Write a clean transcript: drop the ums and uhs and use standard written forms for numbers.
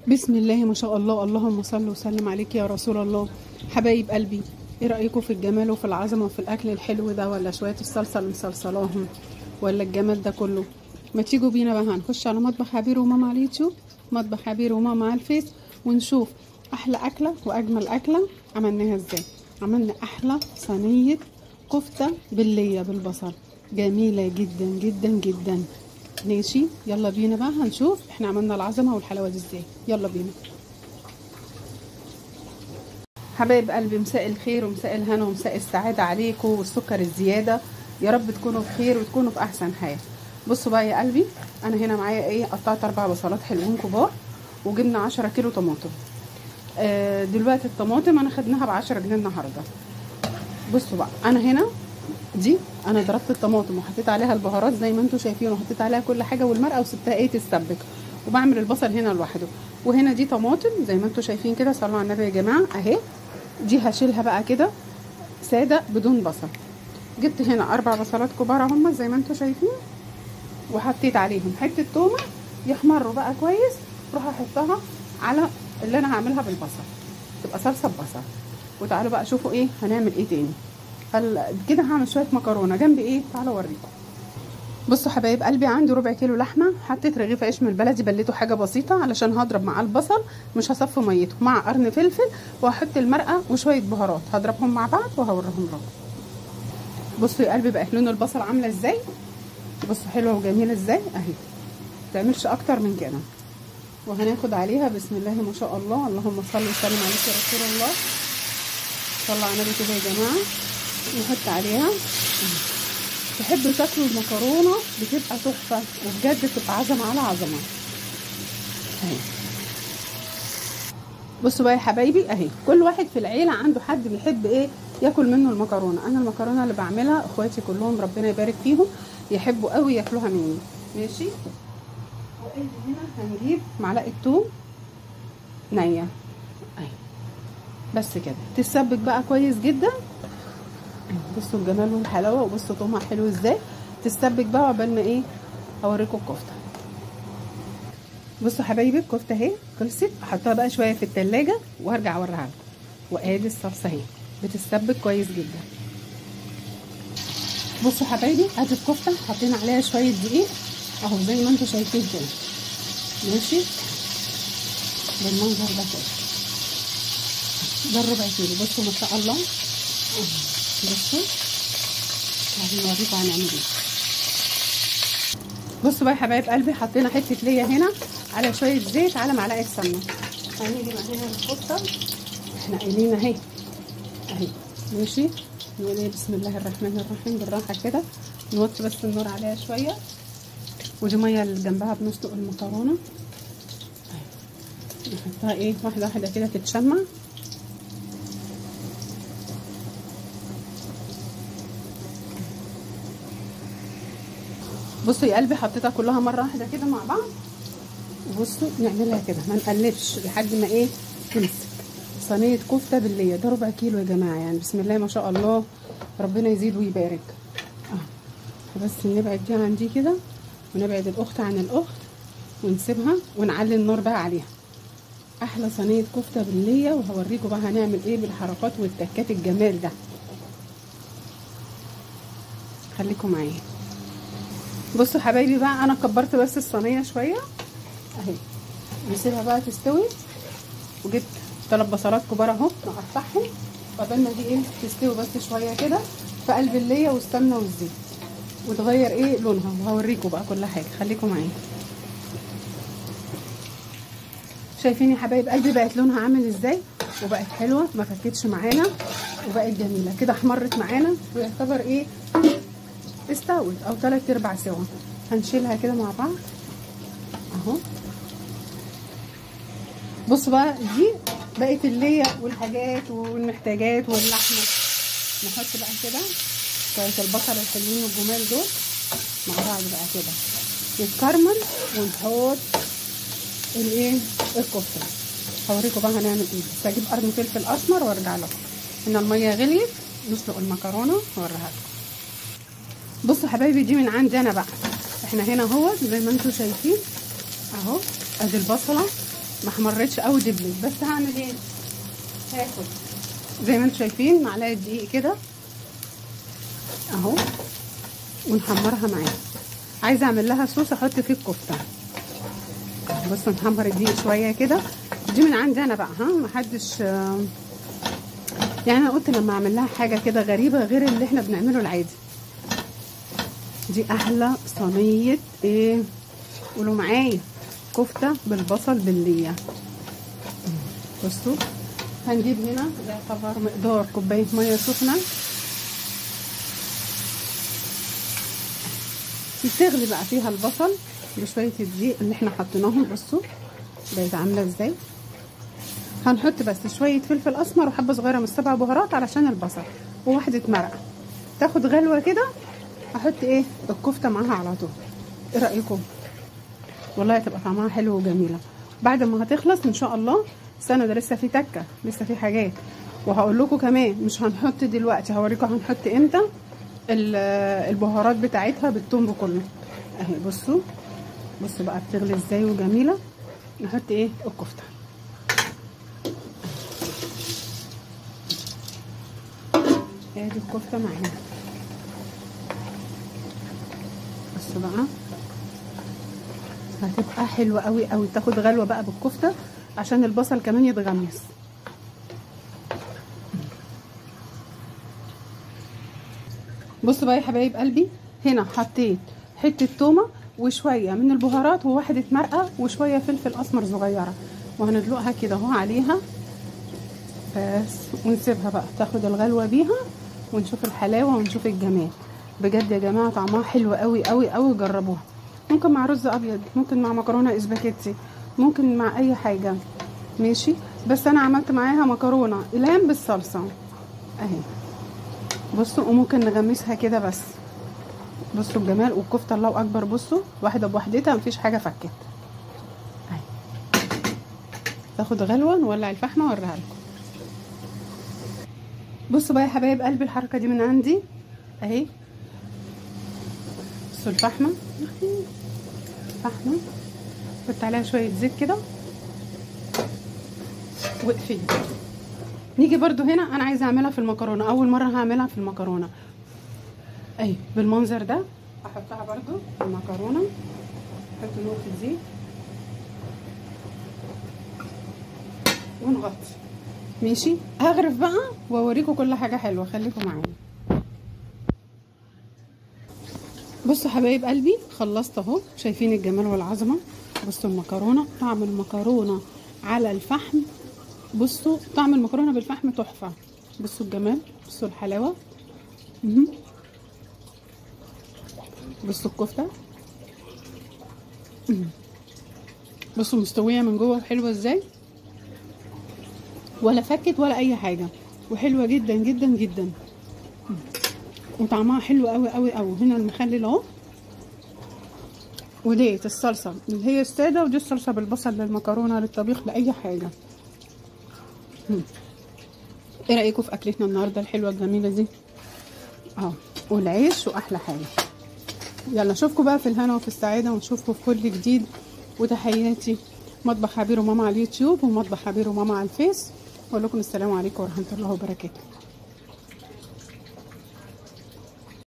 بسم الله ما شاء الله، اللهم صل وسلم عليك يا رسول الله. حبايب قلبي، ايه رأيكم في الجمال وفي العظمة وفي الاكل الحلو ده، ولا شوية الصلصة اللي مصلصلاهم، ولا الجمال ده كله؟ ما تيجوا بينا بقى هنخش على مطبخ عبير وماما على اليوتيوب، مطبخ عبير وماما على الفيس، ونشوف احلى اكلة واجمل اكلة عملناها ازاي. عملنا احلى صينية كفتة باللية بالبصل، جميلة جدا جدا جدا. ماشي، يلا بينا بقى هنشوف احنا عملنا العظمه والحلاوه دي ازاي. يلا بينا حبايب قلبي، مساء الخير ومساء الهنا ومساء السعاده عليكم والسكر الزياده. يا رب تكونوا بخير وتكونوا في احسن حال. بصوا بقى يا قلبي، انا هنا معايا ايه، قطعت 4 بصلات حلوين كبار، وجبنا 10 كيلو طماطم. دلوقتي الطماطم انا خدناها ب10 جنيه النهارده. بصوا بقى، انا هنا دي انا ضربت الطماطم وحطيت عليها البهارات زي ما انتم شايفين، وحطيت عليها كل حاجه والمرقه وسبتها ايه تتسبك، وبعمل البصل هنا لوحده. وهنا دي طماطم زي ما انتم شايفين كده، صلوا على النبي يا جماعه اهي. دي هشيلها بقى كده ساده بدون بصل. جبت هنا 4 بصلات كبار هم زي ما انتم شايفين، وحطيت عليهم حته تومه يحمروا بقى كويس، اروح احطها على اللي انا هعملها بالبصل، تبقى صلصه ببصل. وتعالوا بقى شوفوا ايه هنعمل ايه تاني. كده هعمل شويه مكرونه جنب ايه، تعالوا اوريكم. بصوا حبايب قلبي، عندي ربع كيلو لحمه، حطيت رغيف عيش من البلدي بليته حاجه بسيطه علشان هضرب مع البصل، مش هصفي ميته، مع قرن فلفل، وهحط المرقه وشويه بهارات هضربهم مع بعض وهوريهم لكم. بصوا يا قلبي بقت لون البصل عامله ازاي، بصوا حلوه وجميله ازاي اهي، متعملش اكتر من كده. وهناخد عليها بسم الله ما شاء الله، اللهم صل وسلم عليك يا رسول الله. صلوا على النبي كده يا جماعه. نحط عليها، تحبوا تاكلوا المكرونه بتبقى تحفه وبجد بتبقى عظمه على عظمه اهي. بصوا بقى يا حبايبي اهي، كل واحد في العيله عنده حد بيحب ايه ياكل منه المكرونه. انا المكرونه اللي بعملها اخواتي كلهم ربنا يبارك فيهم يحبوا قوي ياكلوها مني. ماشي، وادي هنا هنجيب معلقه توم نيه اهي، بس كده تتسبك بقى كويس جدا. بصوا الجمال والحلاوه، وبصوا طعمها حلو ازاي. تتسبك بقى عقبال ما ايه هوريكم الكفته. بصوا حبايبي الكفته اهي خلصت، احطها بقى شويه في التلاجة وهرجع اوريها لكم. وادي الصلصه اهي بتتسبك كويس جدا. بصوا حبايبي ادي الكفته، حطينا عليها شويه دقيق اهو زي ما انتم شايفين كده. ماشي بالمنظر ده كده، ده الربع كيلو. بصوا ما شاء الله، بصوا هنوريكم هنعمل ايه. بصوا بقى يا حبايب قلبي، حطينا حته ليا هنا على شويه زيت على معلقه سمنه. هنيجي معانا الكفته احنا قايلين اهي اهي. ماشي، نقول ايه بسم الله الرحمن الرحيم بالراحه كده، نوطي بس النار عليها شويه. ودي ميه اللي جنبها بنسلق المكرونه اهي، نحطها ايه واحده واحده كده تتشمع. بصوا يا قلبي حطيتها كلها مره واحده كده مع بعض. وبصوا نعملها كده ما نقلبش لحد ما ايه تمسك. صينيه كفته بالليه، ده ربع كيلو يا جماعه، يعني بسم الله ما شاء الله ربنا يزيد ويبارك. بس نبعد دي عن دي كده، ونبعد الاخت عن الاخت، ونسيبها ونعلي النار بقى عليها. احلى صينيه كفته بالليه، وهوريكم بقى هنعمل ايه بالحركات والتكات الجمال ده. خليكم معايا. بصوا حبايبي بقى، انا كبرت بس الصينيه شويه اهي، نسيبها بقى تستوي. وجبت 3 بصلات كبار اهو نقطعهم وقبل ما دي ايه تستوي بس شويه كده في قلب الليه والسمنه والزيت، وتغير ايه لونها، وهوريكم بقى كل حاجه. خليكم معايا. شايفين يا حبايب قلبي بقت لونها عامل ازاي، وبقت حلوه ما فكتش معانا، وبقت جميله كده، احمرت معانا ويعتبر ايه استوت او 3/4 سوا. هنشيلها كده مع بعض اهو. بصوا بقى دي بقت الليه والحاجات والمحتاجات واللحمه. نحط بقى كده شويه البصل الحلوين والجمال دول مع بعض بقى كده يتكرمل، ونحط الايه الكفته. هوريكم بقى هنعمل ايه، بس هجيب قرن فلفل اسمر وارجع لكم. ان الميه غليت نسلق المكرونه واوريها لكم. بصوا حبايبي دي من عندي انا بقى، احنا هنا اهو زي ما انتم شايفين اهو. ادي البصله ما احمرتش قوي دبلت. بس هعمل ايه؟ هاخد زي ما انتم شايفين معلقه دقيق كده اهو ونحمرها معاها. عايزه اعمل لها صوص احط فيه الكفته. بصوا نحمر الدقيق شويه كده. دي من عندي انا بقى، ها، محدش يعني. انا قلت لما اعمل لها حاجه كده غريبه غير اللي احنا بنعمله العادي. دي احلى صينيه ايه؟ قولوا معايا، كفته بالبصل بالليه. بصوا هنجيب هنا يعتبر مقدار كوبايه ميه سخنه تغلي بقى فيها البصل بشويه الدقيق اللي احنا حطيناهم. بصوا بقت عامله ازاي. هنحط بس شويه فلفل اسمر وحبه صغيره من السبع بهارات علشان البصل وواحده مرقه تاخد غلوه كده. هحط ايه؟ الكفته معاها على طول. ايه رايكم؟ والله هتبقى طعمها حلو وجميله. بعد ما هتخلص ان شاء الله. استنوا، ده لسه في تكه، لسه في حاجات. وهقول لكم كمان مش هنحط دلوقتي، هوريكم هنحط امتى البهارات بتاعتها بالثوم بكله اهي. بصوا بقى بتغلي ازاي وجميله. نحط ايه؟ الكفته. ادي الكفته معانا. بصوا بقى هتبقى حلوه قوي قوي. تاخد غلوه بقى بالكفته عشان البصل كمان يتغمس. بصوا بقى يا حبايب قلبي، هنا حطيت حته تومه وشويه من البهارات وواحده مرقه وشويه فلفل اسمر صغيره، وهندلقها كده اهو عليها بس، ونسيبها بقى تاخد الغلوه بيها ونشوف الحلاوه ونشوف الجمال. بجد يا جماعه طعمها حلو قوي قوي قوي. جربوها. ممكن مع رز ابيض، ممكن مع مكرونه اسباجيتي، ممكن مع اي حاجه ماشي. بس انا عملت معاها مكرونه اقلام بالصلصه اهي. بصوا وممكن نغمسها كده بس. بصوا الجمال. والكفته الله اكبر. بصوا واحده بوحدتها مفيش حاجه فكت اهي. تاخد غلوه. نولع الفحمه واوريها لكم. بصوا بقى يا حبايب قلبي الحركه دي من عندي اهي. بصوا الفحمه حط عليها شويه زيت كده واقفلي. نيجي برضو هنا انا عايزه اعملها في المكرونه، اول مره هعملها في المكرونه اهي بالمنظر ده. هحطها برضو في المكرونه. احط نقطه زيت ونغطي ماشي. هغرف بقى واوريكم كل حاجه حلوه. خليكم معايا. بصوا حبايب قلبي خلصت اهو. شايفين الجمال والعظمه. بصوا المكرونه، طعم المكرونه على الفحم. بصوا طعم المكرونه بالفحم تحفه. بصوا الجمال. بصوا الحلاوه. بصوا الكفته. بصوا مستويه من جوه وحلوه ازاي، ولا فكت ولا اي حاجه، وحلوه جدا جدا جدا. وطعمها حلو قوي قوي قوي. هنا المخلل اهو، وديت الصلصه اللي هي الساده، ودي الصلصه بالبصل للمكرونه للطبيخ لاي حاجه. ايه رايكم في اكلتنا النهارده الحلوه الجميله دي؟ والعيش واحلى حاجه. يلا اشوفكم بقى في الهنا وفي السعاده، ونشوفكم في كل جديد. وتحياتي مطبخ عبير وماما على اليوتيوب ومطبخ عبير وماما على الفيس. واقول لكم السلام عليكم ورحمه الله وبركاته.